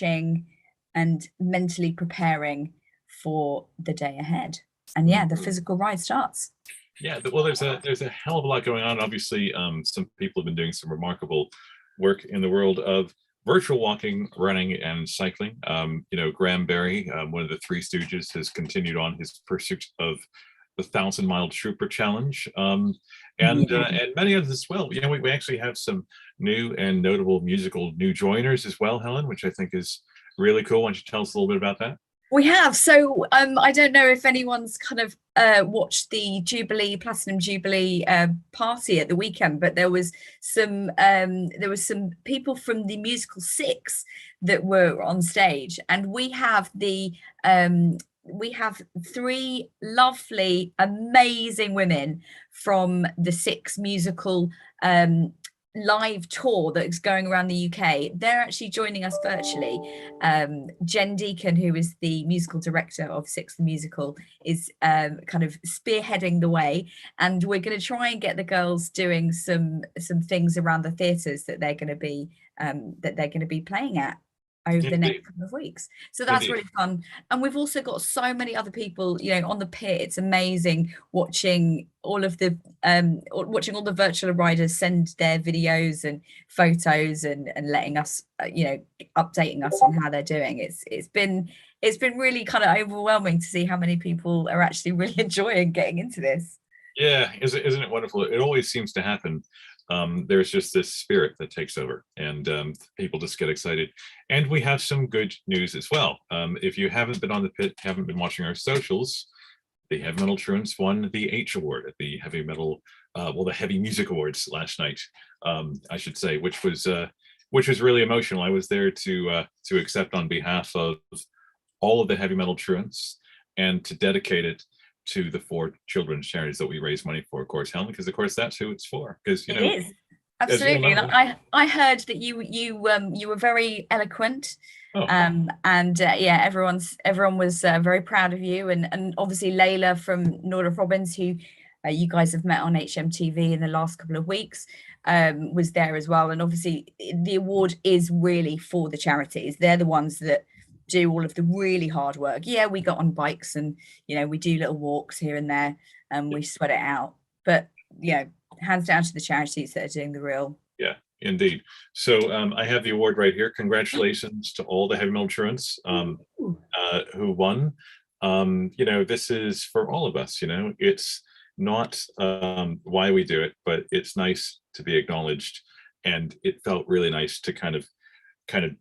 watching and mentally preparing for the day ahead. And yeah, the physical ride starts. Yeah, well, there's a hell of a lot going on. Obviously, some people have been doing some remarkable work in the world of virtual walking, running, and cycling. Graham Barry, one of the Three Stooges, has continued on his pursuit of the 1,000-mile Trooper Challenge, and many others as well. We actually have some new and notable musical new joiners as well, Helen, which I think is really cool. Why don't you tell us a little bit about that? We have. So I don't know if anyone's kind of watched the Platinum Jubilee party at the weekend, but there was some people from the musical Six that were on stage, and we have three lovely, amazing women from the Six musical live tour that's going around the UK. They're actually joining us virtually. Jen Deacon, who is the musical director of Six the Musical, is kind of spearheading the way, and we're going to try and get the girls doing some things around the theatres that they're going to be playing at over the next couple of weeks. So that's really fun. And we've also got so many other people, on the pit. It's amazing watching all the virtual riders send their videos and photos and letting us, updating us on how they're doing. It's been really kind of overwhelming to see how many people are actually really enjoying getting into this. Yeah, isn't it wonderful? It always seems to happen. There's just this spirit that takes over, and people just get excited. And we have some good news as well. If you haven't been on the pit, haven't been watching our socials, the Heavy Metal Truants won the H Award at the Heavy Metal, the Heavy Music Awards last night, I should say, which was really emotional. I was there to accept on behalf of all of the Heavy Metal Truants and to dedicate it to the 4 children's charities that we raise money for, of course, Helen, because of course that's who it's for. Because it is absolutely. I heard that you were very eloquent. Everyone was very proud of you, and obviously Layla from Northrop Robbins, who you guys have met on HMTV in the last couple of weeks, was there as well. And obviously the award is really for the charities. They're the ones that do all of the really hard work. Yeah, we got on bikes and we do little walks here and there and we sweat it out, but hands down to the charities that are doing the real. Yeah, indeed. So I have the award right here. Congratulations to all the Heavy Metal Truants who won. This is for all of us. It's not why we do it, but it's nice to be acknowledged, and it felt really nice to kind of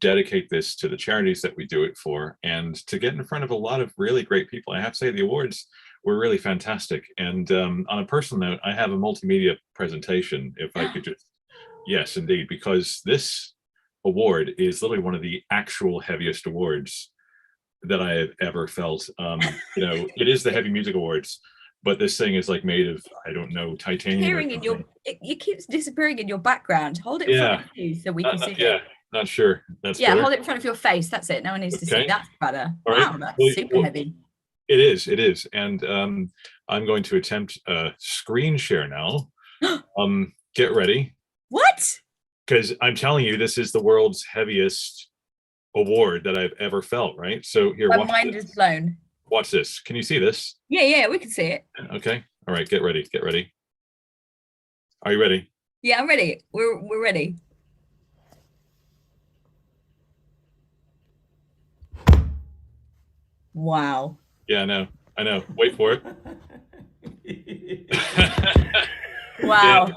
dedicate this to the charities that we do it for, and to get in front of a lot of really great people. I have to say the awards were really fantastic. And on a personal note, I have a multimedia presentation, if I could just, yes, indeed, because this award is literally one of the actual heaviest awards that I have ever felt. It is the Heavy Music Awards, but this thing is like made of, I don't know, titanium. It keeps disappearing in your background. Hold it in front of you so we can see it. Not sure. That's better. Hold it in front of your face. That's it. No one needs to see. That's better. All wow, right. That's super heavy. It is. And I'm going to attempt a screen share now. Get ready. What? Because I'm telling you, this is the world's heaviest award that I've ever felt, right? So here, my mind is blown. Watch this. Can you see this? Yeah, we can see it. Okay. All right, get ready. Are you ready? Yeah, I'm ready. We're ready. Wow. Yeah, I know. Wait for it. Wow. Yeah,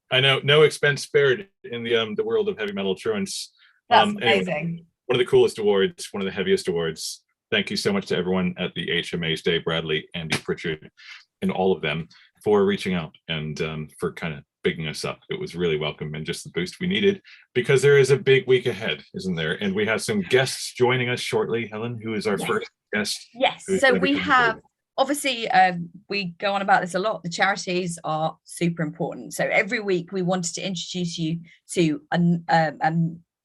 I know. No expense spared in the world of Heavy Metal Truants. That's amazing. Anyway, one of the coolest awards, one of the heaviest awards. Thank you so much to everyone at the HMAs, Dave Bradley, Andy Pritchard, and all of them for reaching out and for kind of bigging us up. It was really welcome and just the boost we needed, because there is a big week ahead, isn't there? And we have some guests joining us shortly. Helen, who is our first guest? Yes. So we have, obviously, we go on about this a lot. The charities are super important. So every week we wanted to introduce you to a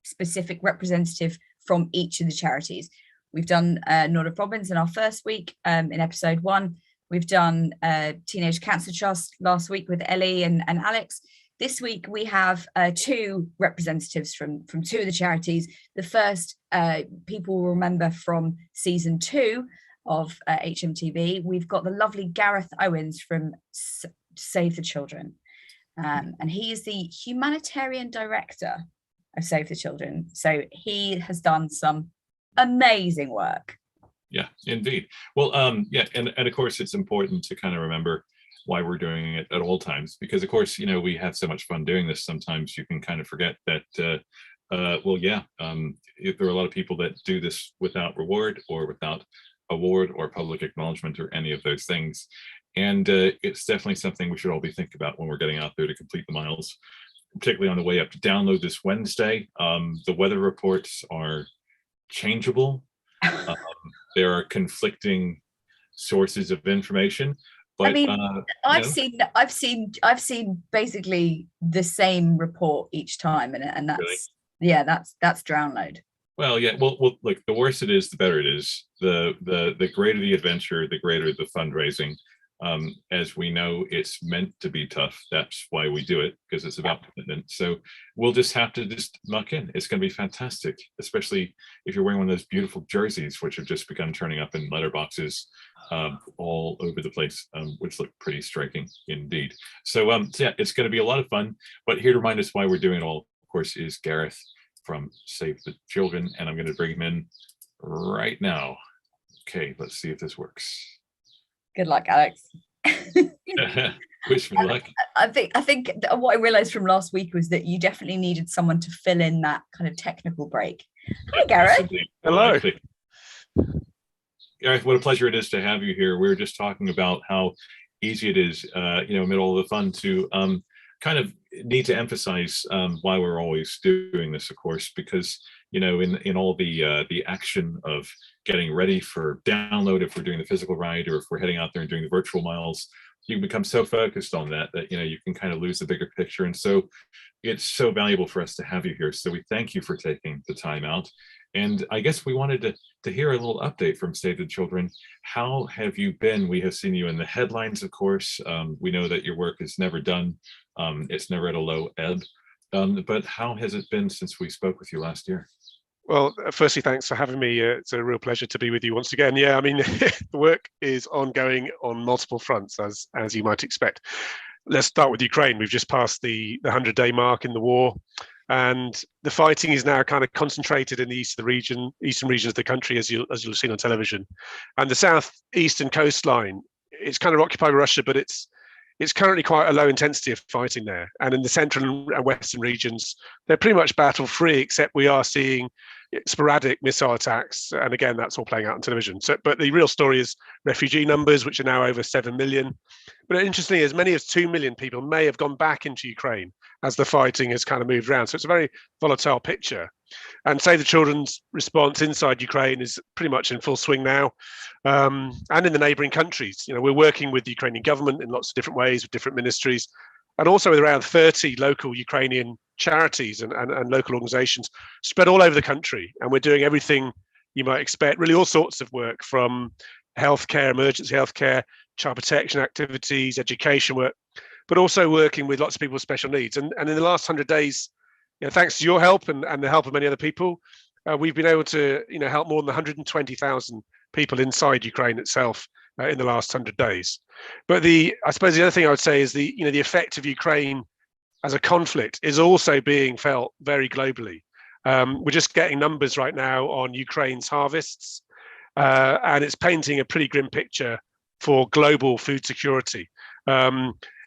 specific representative from each of the charities. We've done Northrop Robbins in our first week in episode 1. We've done Teenage Cancer Trust last week with Ellie and Alex. this week we have two representatives from two of the charities. The first, people will remember from season 2 of HMTV. We've got the lovely Gareth Owens from Save the Children, and he is the humanitarian director of Save the Children. So he has done some amazing work. Yeah, indeed. Well, yeah, and of course it's important to kind of remember why we're doing it at all times, because of course, you know, we have so much fun doing this. Sometimes you can kind of forget that, well, yeah, there are a lot of people that do this without reward or without award or public acknowledgement or any of those things. And it's definitely something we should all be thinking about when we're getting out there to complete the miles, particularly on the way up. To download this Wednesday. The weather reports are changeable. There are conflicting sources of information. But, I mean, I've seen basically the same report each time, and that's really? Yeah, that's download. Well, yeah, well, look, the worse it is, the better it is. The greater the adventure, the greater the fundraising. As we know, it's meant to be tough. That's why we do it, because it's about commitment. So we'll just have to just muck in. It's going to be fantastic, especially if you're wearing one of those beautiful jerseys, which have just begun turning up in letterboxes all over the place, which look pretty striking indeed. So, yeah, it's going to be a lot of fun. But here to remind us why we're doing it all, of course, is Gareth from Save the Children, and I'm going to bring him in right now. Okay, let's see if this works. Good luck, Alex. Wish me luck. I think what I realized from last week was that you definitely needed someone to fill in that kind of technical break. Hi, Gareth. Hello. Gareth, what a pleasure it is to have you here. We were just talking about how easy it is, you know, middle of the fun to kind of need to emphasize why we're always doing this, of course, because, you know, in all the action of getting ready for download, if we're doing the physical ride or if we're heading out there and doing the virtual miles, you become so focused on that you know, you can kind of lose the bigger picture. And so it's so valuable for us to have you here. So we thank you for taking the time out. And I guess we wanted to hear a little update from Save the Children. How have you been? We have seen you in the headlines, of course. We know that your work is never done. It's never at a low ebb. But how has it been since we spoke with you last year? Well, firstly, thanks for having me. It's a real pleasure to be with you once again. Yeah, I mean, the work is ongoing on multiple fronts, as you might expect. Let's start with Ukraine. We've just passed the 100-day mark in the war, and the fighting is now kind of concentrated in the eastern regions of the country, as you'll have seen on television, and the southeastern coastline. It's kind of occupied by Russia, but it's currently quite a low intensity of fighting there. And in the central and western regions, they're pretty much battle free, except we are seeing sporadic missile attacks. And again, that's all playing out on television. So, but the real story is refugee numbers, which are now over 7 million. But interestingly, as many as 2 million people may have gone back into Ukraine as the fighting has kind of moved around. So it's a very volatile picture. And Save the Children's response inside Ukraine is pretty much in full swing now, and in the neighbouring countries. You know, we're working with the Ukrainian government in lots of different ways, with different ministries, and also with around 30 local Ukrainian charities and local organisations spread all over the country. And we're doing everything you might expect, really all sorts of work, from healthcare, emergency healthcare, child protection activities, education work, but also working with lots of people with special needs. And in the last 100 days, you know, thanks to your help and the help of many other people, we've been able to, you know, help more than 120,000 people inside Ukraine itself in the last 100 days. But I suppose the other thing I would say is the effect of Ukraine as a conflict is also being felt very globally. We're just getting numbers right now on Ukraine's harvests, and it's painting a pretty grim picture for global food security.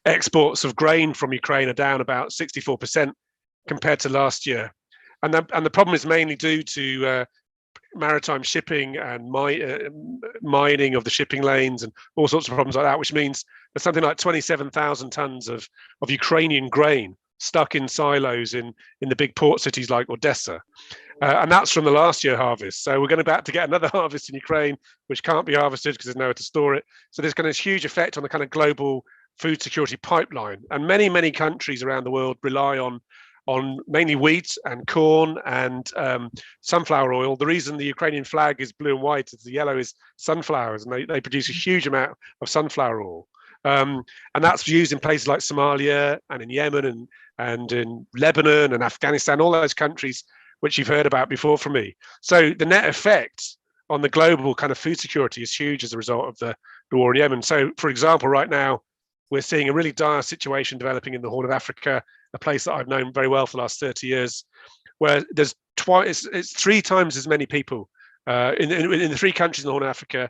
Exports of grain from Ukraine are down about 64% compared to last year, and the problem is mainly due to maritime shipping and mining of the shipping lanes and all sorts of problems like that, which means there's something like 27,000 tons of Ukrainian grain stuck in silos in the big port cities like Odessa, and that's from the last year harvest. So we're going to get another harvest in Ukraine, which can't be harvested because there's nowhere to store it. So there's going to be a huge effect on the kind of global food security pipeline, and many countries around the world rely on mainly wheat and corn and sunflower oil. The reason the Ukrainian flag is blue and white is the yellow is sunflowers, and they produce a huge amount of sunflower oil. And that's used in places like Somalia and in Yemen and in Lebanon and Afghanistan, all those countries which you've heard about before from me. So the net effect on the global kind of food security is huge as a result of the war in Yemen. So, for example, right now, we're seeing a really dire situation developing in the Horn of Africa, a place that I've known very well for the last 30 years, where there's it's 3 times as many people in the 3 countries in the Horn of Africa,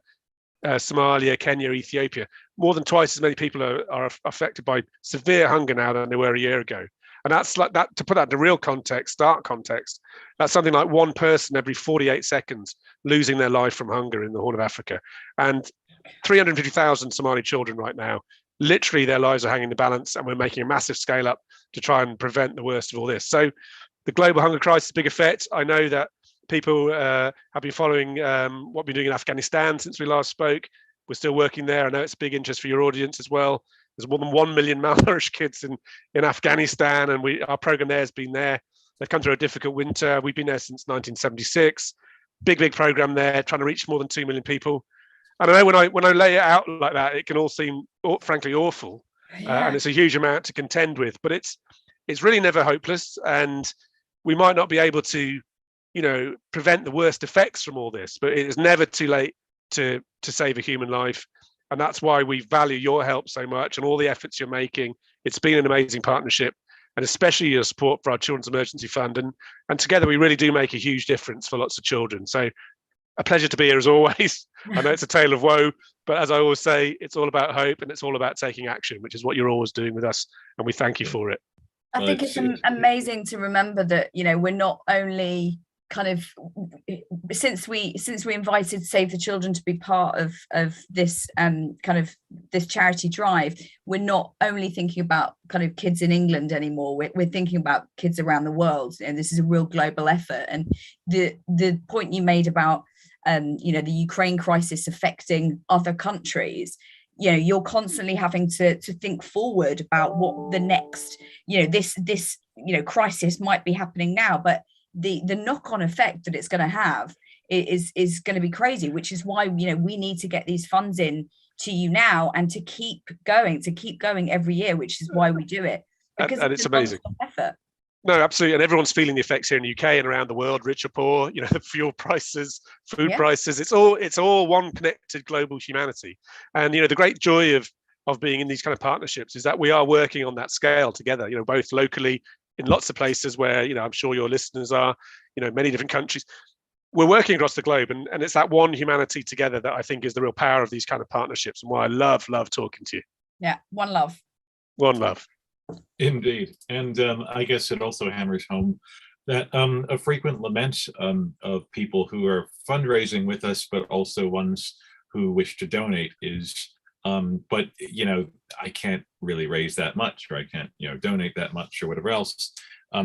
Somalia, Kenya, Ethiopia. More than twice as many people are affected by severe hunger now than they were a year ago. And that's like that, to put that into real context, stark context, that's something like 1 person every 48 seconds losing their life from hunger in the Horn of Africa. And 350,000 Somali children right now, literally their lives are hanging in the balance, and we're making a massive scale up to try and prevent the worst of all this. So the global hunger crisis is a big effect. I know that people have been following what we're doing in Afghanistan since we last spoke. We're still working there. I know it's a big interest for your audience as well. There's more than 1 million malnourished kids in Afghanistan, and our program there has been there. They've come through a difficult winter. We've been there since 1976. Big program there, trying to reach more than 2 million people. And I know when I lay it out like that, it can all seem frankly awful, and it's a huge amount to contend with. But it's really never hopeless, and we might not be able to, prevent the worst effects from all this, but it is never too late to save a human life. And that's why we value your help so much and all the efforts you're making. It's been an amazing partnership, and especially your support for our Children's Emergency Fund. And together we really do make a huge difference for lots of children. So a pleasure to be here as always. I know it's a tale of woe, but as I always say, it's all about hope and it's all about taking action, which is what you're always doing with us. And we thank you for it. I think it's amazing to remember that, we're not only kind of, since we invited Save the Children to be part of this this charity drive, we're not only thinking about kind of kids in England anymore, we're thinking about kids around the world, and this is a real global effort. And the point you made about the Ukraine crisis affecting other countries, you're constantly having to think forward about what the next, this crisis might be happening now, but the knock-on effect that it's going to have is going to be crazy, which is why we need to get these funds in to you now and to keep going every year, which is why we do it, because and it's amazing effort. No, absolutely. And everyone's feeling the effects here in the UK and around the world, rich or poor, the fuel prices, food prices, it's all one connected global humanity. And, the great joy of being in these kind of partnerships is that we are working on that scale together, both locally in lots of places where, I'm sure your listeners are, many different countries. We're working across the globe, and it's that one humanity together that I think is the real power of these kind of partnerships, and why I love talking to you. Yeah, one love. One love. Indeed. And I guess it also hammers home that a frequent lament of people who are fundraising with us, but also ones who wish to donate is, but I can't really raise that much, or I can't, donate that much or whatever else,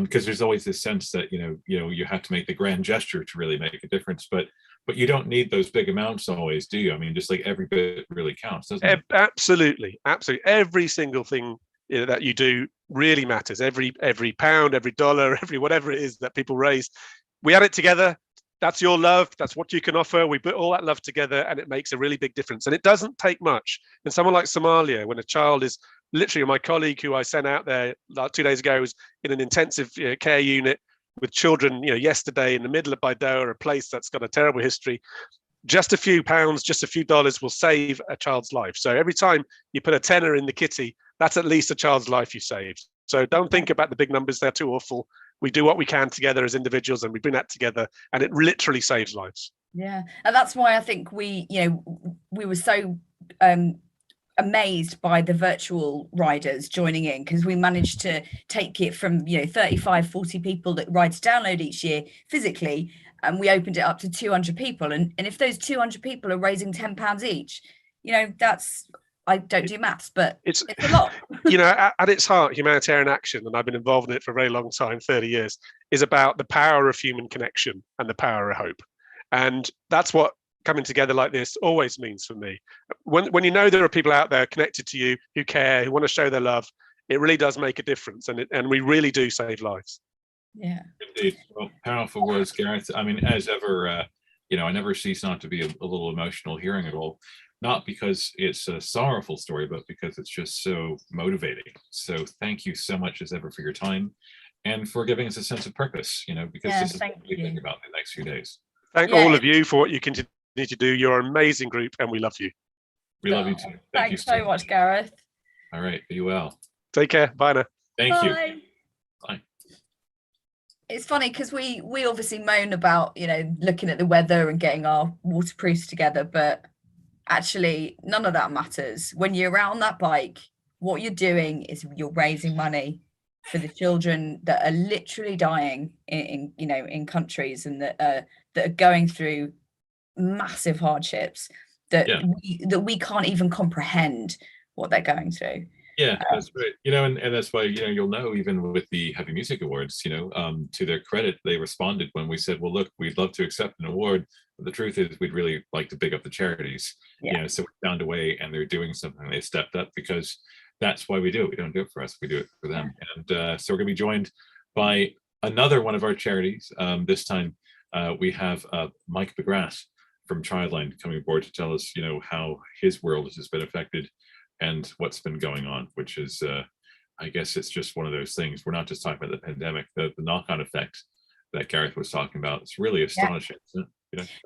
because there's always this sense that, you have to make the grand gesture to really make a difference, but you don't need those big amounts always, do you? I mean, just like every bit really counts, doesn't it? Absolutely. Every single thing that you do really matters. Every pound, every dollar, every whatever it is that people raise, we add it together. That's your love. That's what you can offer. We put all that love together, and it makes a really big difference. And it doesn't take much. In someone like Somalia, when a child is literally, my colleague who I sent out there 2 days ago was in an intensive care unit with children, yesterday in the middle of Baidoa, a place that's got a terrible history. Just a few pounds, just a few dollars will save a child's life. So every time you put a tenner in the kitty, that's at least a child's life you saved. So don't think about the big numbers. They're too awful. We do what we can together as individuals, and we bring that together, and it literally saves lives. Yeah. And that's why I think we were so amazed by the virtual riders joining in, because we managed to take it from 35, 40 people that ride to download each year physically, and we opened it up to 200 people. And if those 200 people are raising £10 each, that's, I don't do maths, but it's a lot. At its heart, humanitarian action, and I've been involved in it for a very long time, 30 years, is about the power of human connection and the power of hope. And that's what coming together like this always means for me. When there are people out there connected to you who care, who want to show their love, it really does make a difference, and we really do save lives. Yeah. Indeed. Well, powerful words, Gareth. I mean, as ever, I never cease not to be a little emotional hearing it all. not because it's a sorrowful story, but because it's just so motivating. So thank you so much as ever for your time and for giving us a sense of purpose, because this is what we think about the next few days. Thank all of you for what you continue to do. You're an amazing group and we love you. We love you too. Thank you so much, Gareth. All right, be well. Take care. Bye now. Thank you. Bye. It's funny because we obviously moan about, looking at the weather and getting our waterproofs together, but actually none of that matters. When you're out on that bike, what you're doing is you're raising money for the children that are literally dying in countries and that are going through massive hardships that we can't even comprehend what they're going through. Yeah, that's right. And that's why, you'll know, even with the Heavy Music Awards, to their credit, they responded when we said, well, look, we'd love to accept an award, but the truth is we'd really like to big up the charities. So we found a way, and they're doing something. They stepped up because that's why we do it. We don't do it for us, we do it for them. And so we're going to be joined by another one of our charities. This time we have Mike Mcgrath from Childline coming aboard to tell us, how his world has been affected and what's been going on, which is, I guess it's just one of those things. We're not just talking about the pandemic, the knock-on effect that Gareth was talking about. It's really astonishing.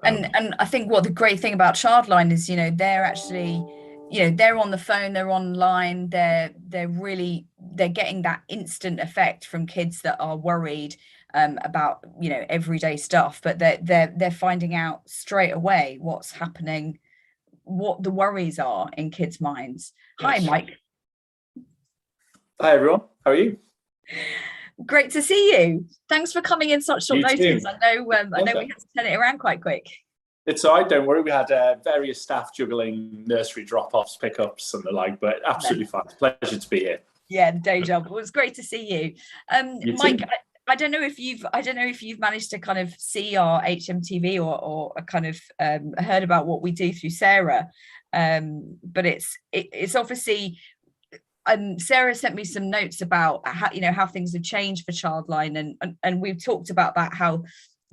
And I think what the great thing about Childline is, they're actually, they're on the phone, they're online, they're getting that instant effect from kids that are worried about, everyday stuff, but they're finding out straight away what's happening, what the worries are in kids' minds. Hi, Mike. Hi, everyone. How are you? Great to see you. Thanks for coming in such short notice. I know we had to turn it around quite quick. It's all right, don't worry. We had various staff juggling nursery drop-offs, pickups, and the like, but absolutely fine. It's a pleasure to be here. Yeah, the day job. It was great to see you. Mike, I don't know if you've managed to kind of see our HMTV or kind of heard about what we do through Sarah, but it's obviously. Sarah sent me some notes about how things have changed for Childline, and we've talked about that, how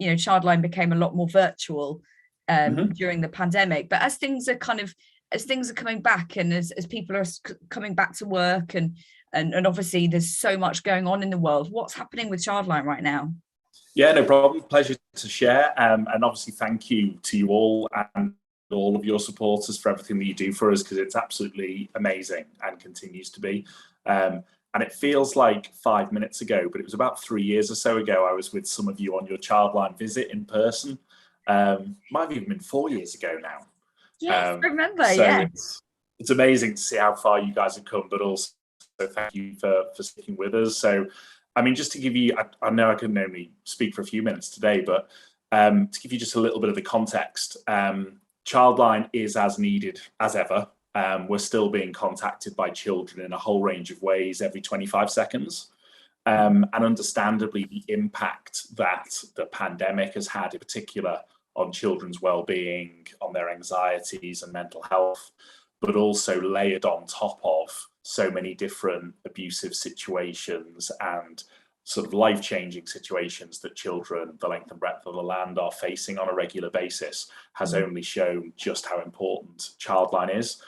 Childline became a lot more virtual during the pandemic. But as things are coming back, and as people are coming back to work, and obviously there's so much going on in the world, what's happening with Childline right now? Yeah, no problem. Pleasure to share. And obviously thank you to you all and all of your supporters for everything that you do for us, because it's absolutely amazing and continues to be. And it feels like 5 minutes ago, but it was about 3 years or so ago, I was with some of you on your Childline visit in person. Might have even been 4 years ago now. Yes, I remember, so it's amazing to see how far you guys have come, but also thank you for sticking with us. So, I mean, just to give you, I know I can only speak for a few minutes today, but to give you just a little bit of the context, Childline is as needed as ever. We're still being contacted by children in a whole range of ways every 25 seconds. And understandably, the impact that the pandemic has had in particular on children's well-being, on their anxieties and mental health, but also layered on top of so many different abusive situations and sort of life-changing situations that children the length and breadth of the land are facing on a regular basis, has only shown just how important Childline is.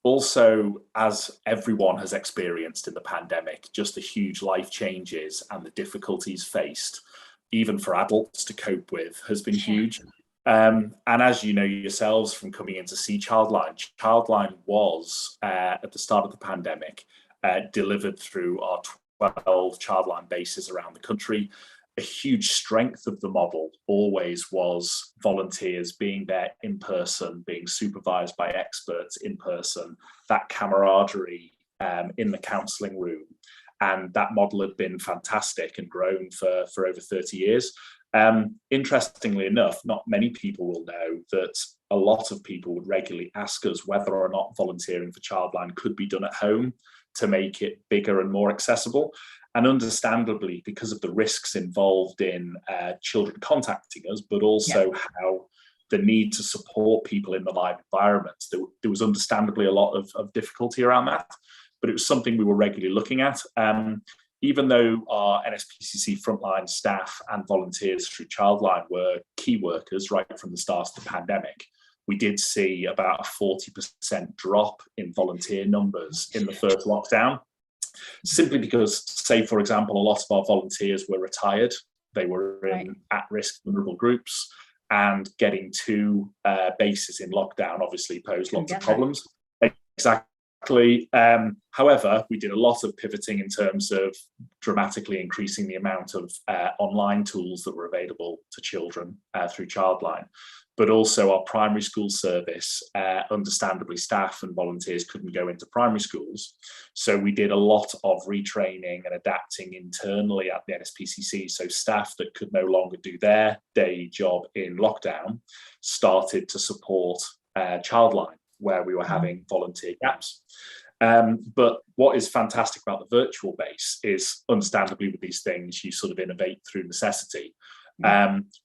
Also, as everyone has experienced in the pandemic, just the huge life changes and the difficulties faced, even for adults to cope with, has been huge. And as you know yourselves from coming in to see Childline, Childline was, at the start of the pandemic, delivered through our 12 Childline bases around the country. A huge strength of the model always was volunteers being there in person, being supervised by experts in person, that camaraderie in the counselling room. And that model had been fantastic and grown for over 30 years. Interestingly enough, not many people will know that a lot of people would regularly ask us whether or not volunteering for Childline could be done at home to make it bigger and more accessible. And understandably, because of the risks involved in children contacting us, but also how the need to support people in the live environments, there was understandably a lot of difficulty around that, but it was something we were regularly looking at. Even though our NSPCC frontline staff and volunteers through Childline were key workers right from the start of the pandemic, we did see about a 40% drop in volunteer numbers in the first lockdown, simply because, say, for example, a lot of our volunteers were retired. They were in at-risk vulnerable groups, and getting to bases in lockdown obviously posed lots of problems. Exactly. However, we did a lot of pivoting in terms of dramatically increasing the amount of online tools that were available to children through Childline. But also our primary school service, understandably, staff and volunteers couldn't go into primary schools. So we did a lot of retraining and adapting internally at the NSPCC. So staff that could no longer do their day job in lockdown started to support Childline, where we were having volunteer gaps. But what is fantastic about the virtual base is, understandably, with these things, you sort of innovate through necessity.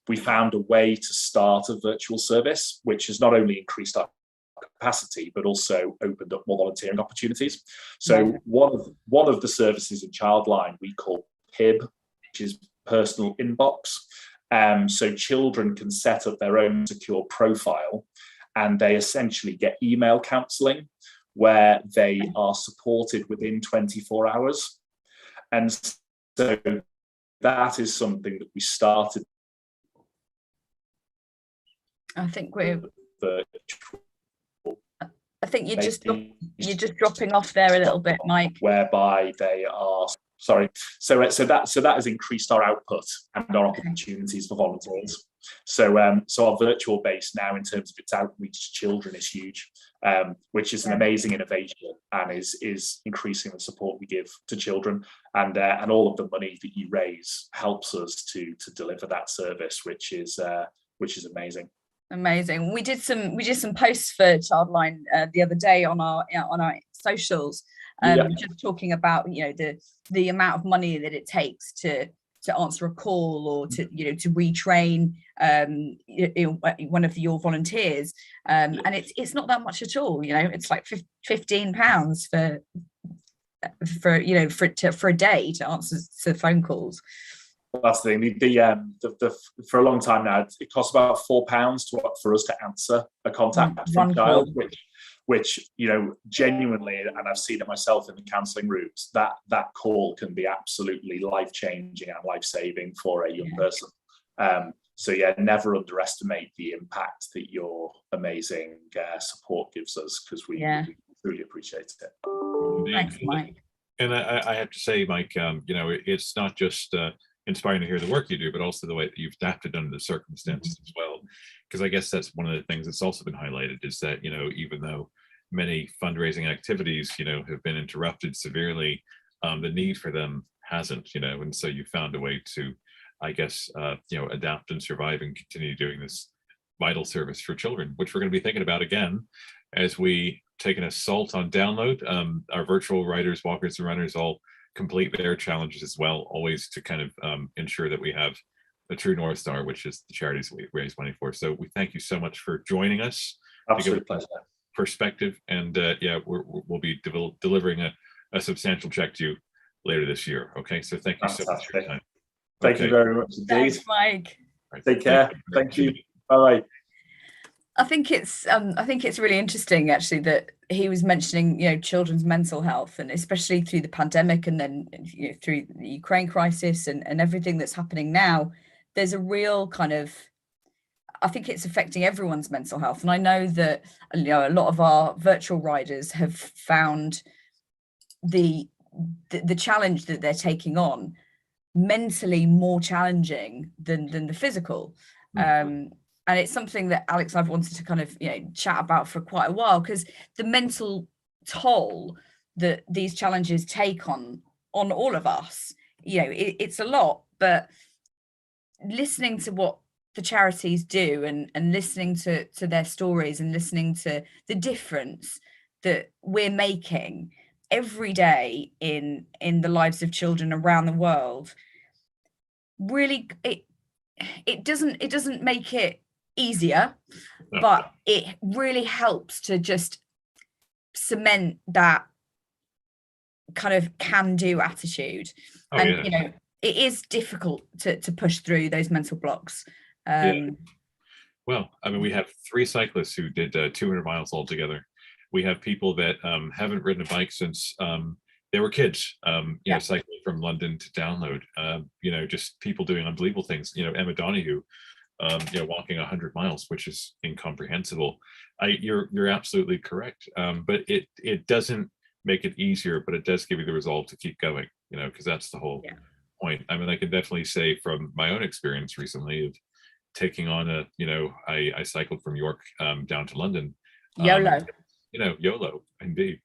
We found a way to start a virtual service, which has not only increased our capacity, but also opened up more volunteering opportunities. So one of the services in Childline we call PIB, which is personal inbox. So children can set up their own secure profile, and they essentially get email counselling where they are supported within 24 hours. And so that is something that we started. I think you're just dropping off there a little bit, Mike. Whereby they are so that has increased our output and our opportunities for volunteers. So our virtual base now, in terms of its outreach to children, is huge, which is an amazing innovation, and is increasing the support we give to children, and all of the money that you raise helps us to deliver that service, which is amazing. Amazing. We did some posts for Childline the other day on our socials, just talking about the amount of money that it takes to answer a call, or to retrain one of your volunteers, and it's not that much at all. It's like £15 for a day to answer to phone calls. That's the thing. For a long time now, it costs about £4 for us to answer a contact from a child, which genuinely, and I've seen it myself in the counselling rooms, that call can be absolutely life-changing and life-saving for a young person. So never underestimate the impact that your amazing support gives us, because we really appreciate it. Thanks, Mike. And I have to say, Mike, it's not just inspiring to hear the work you do, but also the way that you've adapted under the circumstances as well. Because I guess that's one of the things that's also been highlighted, is that, even though many fundraising activities, have been interrupted severely, the need for them hasn't, and so you found a way to, I guess, adapt and survive and continue doing this vital service for children, which we're going to be thinking about again as we take an assault on download. Our virtual riders, walkers, and runners all complete their challenges as well, always to kind of ensure that we have the true North Star, which is the charities we raise money for. So we thank you so much for joining us. Absolute pleasure. Perspective, and we'll be delivering a substantial check to you later this year. Okay, so thank you so much for your time. Thank you very much indeed. Thanks, Mike. Right, take care. Thank you. Bye. I think it's really interesting, actually, that he was mentioning children's mental health, and especially through the pandemic, and then through the Ukraine crisis and everything that's happening now. There's a real kind of, I think it's affecting everyone's mental health, and I know that a lot of our virtual riders have found the challenge that they're taking on mentally more challenging than the physical. And it's something that Alex and I've wanted to kind of chat about for quite a while, because the mental toll that these challenges take on all of us, it's a lot. But listening to what the charities do, and listening to their stories, and listening to the difference that we're making every day in the lives of children around the world, really it doesn't make it easier, but it really helps to just cement that kind of can-do attitude. It is difficult to push through those mental blocks. Well, well. I mean, we have 3 cyclists who did 200 miles altogether. We have people that haven't ridden a bike since they were kids, you know, cycling from London to Download, you know, just people doing unbelievable things. You know, Emma Donahue, you know, walking 100 miles, which is incomprehensible. You're absolutely correct. But it doesn't make it easier, but it does give you the resolve to keep going, you know, because that's the whole point. I mean, I can definitely say from my own experience recently of taking on a, you know, I cycled from York down to London. YOLO. You know, YOLO, indeed.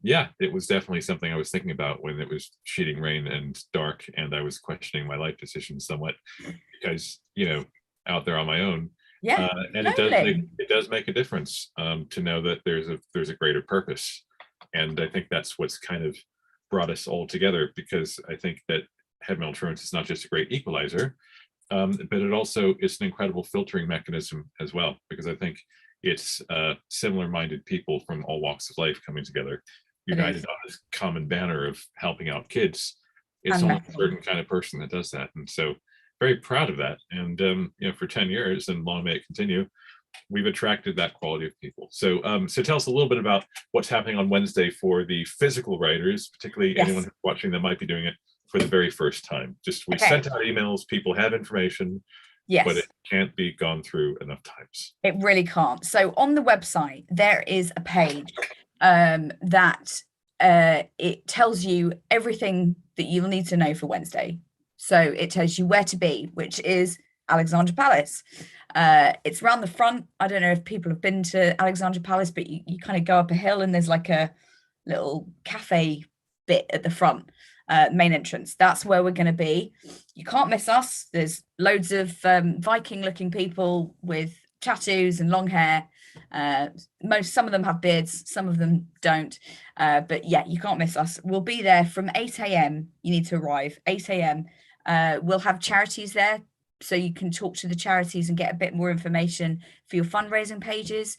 Yeah, it was definitely something I was thinking about when it was sheeting rain and dark, and I was questioning my life decisions somewhat because, you know, out there on my own. Yeah, and totally. it does make a difference to know that there's a greater purpose, and I think that's what's kind of brought us all together, because I think that heavy metal truants is not just a great equalizer, but it also is an incredible filtering mechanism as well, because I think it's similar-minded people from all walks of life coming together, united on this common banner of helping out kids. It's only a certain kind of person that does that, and so very proud of that. And you know, for 10 years, and long may it continue, we've attracted that quality of people. So so tell us a little bit about what's happening on Wednesday for the physical riders, particularly anyone who's watching that might be doing it for the very first time. Just we sent out emails, people have information, but it can't be gone through enough times. It really can't. So on the website, there is a page that it tells you everything that you'll need to know for Wednesday. So it tells you where to be, which is Alexandra Palace. It's around the front. I don't know if people have been to Alexandra Palace, but you kind of go up a hill and there's like a little cafe bit at the front, main entrance. That's where we're going to be. You can't miss us. There's loads of Viking looking people with tattoos and long hair. Some of them have beards, some of them don't. But yeah, you can't miss us. We'll be there from 8 a.m. You need to arrive 8 a.m. We'll have charities there, so you can talk to the charities and get a bit more information for your fundraising pages.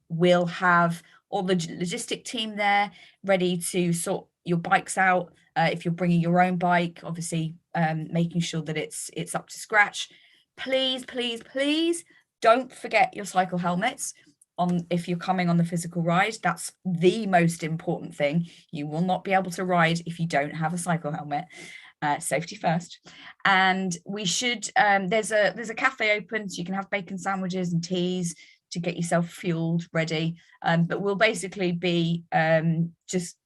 We'll have all the logistic team there ready to sort your bikes out. If you're bringing your own bike, obviously making sure that it's up to scratch. Please, please, please don't forget your cycle helmets if you're coming on the physical ride. That's the most important thing. You will not be able to ride if you don't have a cycle helmet. Safety first. And we should there's a cafe open, so you can have bacon sandwiches and teas to get yourself fueled, ready. But we'll basically be just,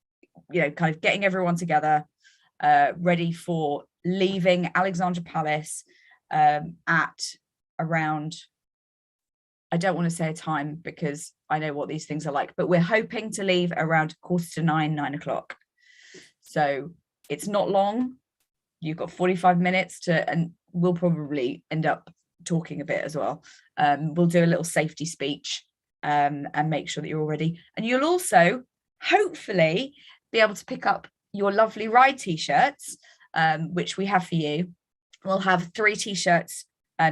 you know, kind of getting everyone together, ready for leaving Alexandra Palace at around, I don't want to say a time because I know what these things are like, but we're hoping to leave around 8:45, 9 o'clock. So it's not long. You've got 45 minutes and we'll probably end up talking a bit as well. We'll do a little safety speech and make sure that you're all ready. And you'll also hopefully be able to pick up your lovely ride t-shirts, which we have for you. We'll have 3 t-shirts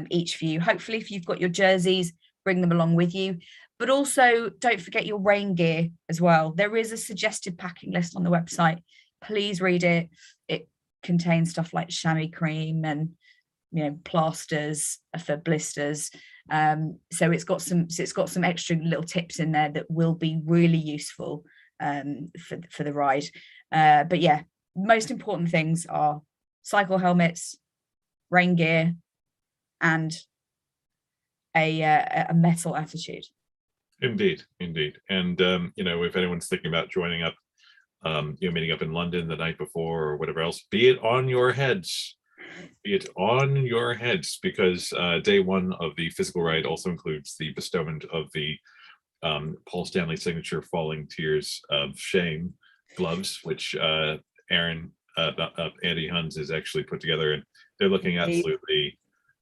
each for you. Hopefully, if you've got your jerseys, bring them along with you. But also don't forget your rain gear as well. There is a suggested packing list on the website. Please read it. It contains stuff like chamois cream and, you know, plasters for blisters. So it's got some extra little tips in there that will be really useful for the ride. But yeah, most important things are cycle helmets, rain gear, and a metal attitude. Indeed. And you know, if anyone's thinking about joining up, you know, meeting up in London the night before or whatever else, be it on your heads, because day 1 of the physical ride also includes the bestowment of the Paul Stanley signature Falling Tears of Shame gloves, which Aaron Andy Huns has actually put together, and they're looking absolutely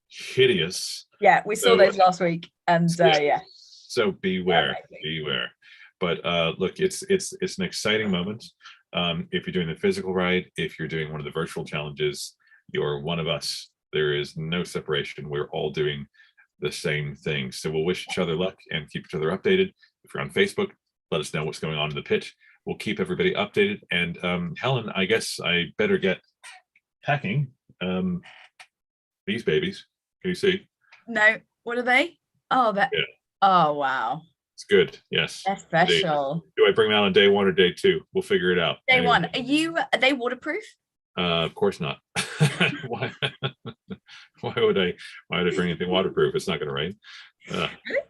hideous. Yeah, we saw those last week, and yeah. So beware. But look, it's an exciting moment. If you're doing the physical ride, if you're doing one of the virtual challenges, you're one of us. There is no separation. We're all doing the same thing. So we'll wish each other luck and keep each other updated. If you're on Facebook, let us know what's going on in the pit. We'll keep everybody updated. And Helen, I guess I better get packing these babies. Can you see? No, What are they? Oh, that. Yeah. Oh, wow. It's good. Yes. They're special. Do I bring that on day 1 or day 2? We'll figure it out. Day Anyway. 1. Are they waterproof? Of course not. Why? Why would I bring anything waterproof? It's not going to rain.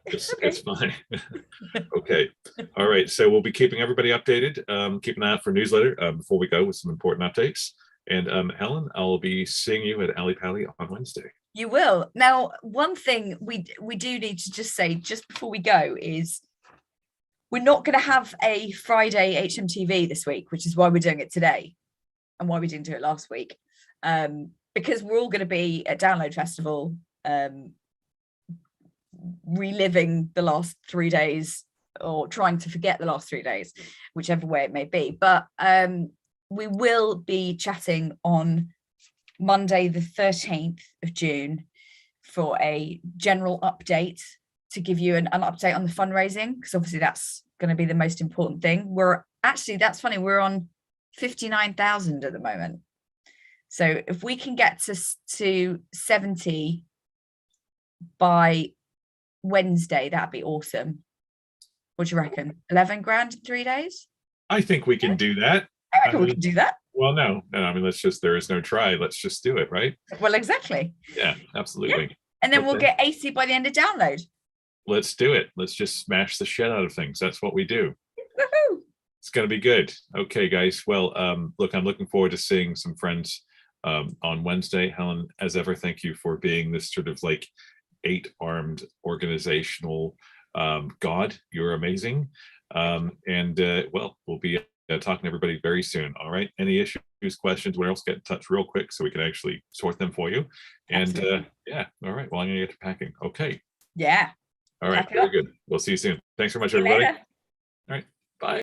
It's fine. Okay. All right. So we'll be keeping everybody updated. Keep an eye out for newsletter before we go with some important updates. And Helen, I'll be seeing you at Ali Pally on Wednesday. You will. Now, one thing we do need to just say just before we go is we're not going to have a Friday HMTV this week, which is why we're doing it today and why we didn't do it last week. Because we're all going to be at Download Festival, reliving the last 3 days or trying to forget the last 3 days, whichever way it may be. But we will be chatting on Monday, the 13th of June for a general update to give you an update on the fundraising, because obviously that's going to be the most important thing. We're actually, that's funny, we're on 59,000 at the moment. So if we can get to 70 by Wednesday, that'd be awesome. What do you reckon? 11 grand in 3 days? I think we can do that. I reckon we can do that. Well, no, I mean, there is no try. Let's just do it, right? Well, exactly. Yeah, absolutely. Yeah. And then we'll get 80 by the end of Download. Let's do it. Let's just smash the shit out of things. That's what we do. Woohoo! It's going to be good. Okay, guys. Well, look, I'm looking forward to seeing some friends on Wednesday. Helen, as ever, thank you for being this sort of like 8-armed organizational god. You're amazing. Well, we'll be talking to everybody very soon. All right. Any issues, questions, whatever else, get in touch real quick so we can actually sort them for you. And yeah. All right. Well, I'm going to get to packing. Okay. Yeah. All right. Very good. We'll see you soon. Thanks very much, everybody. All right. Bye.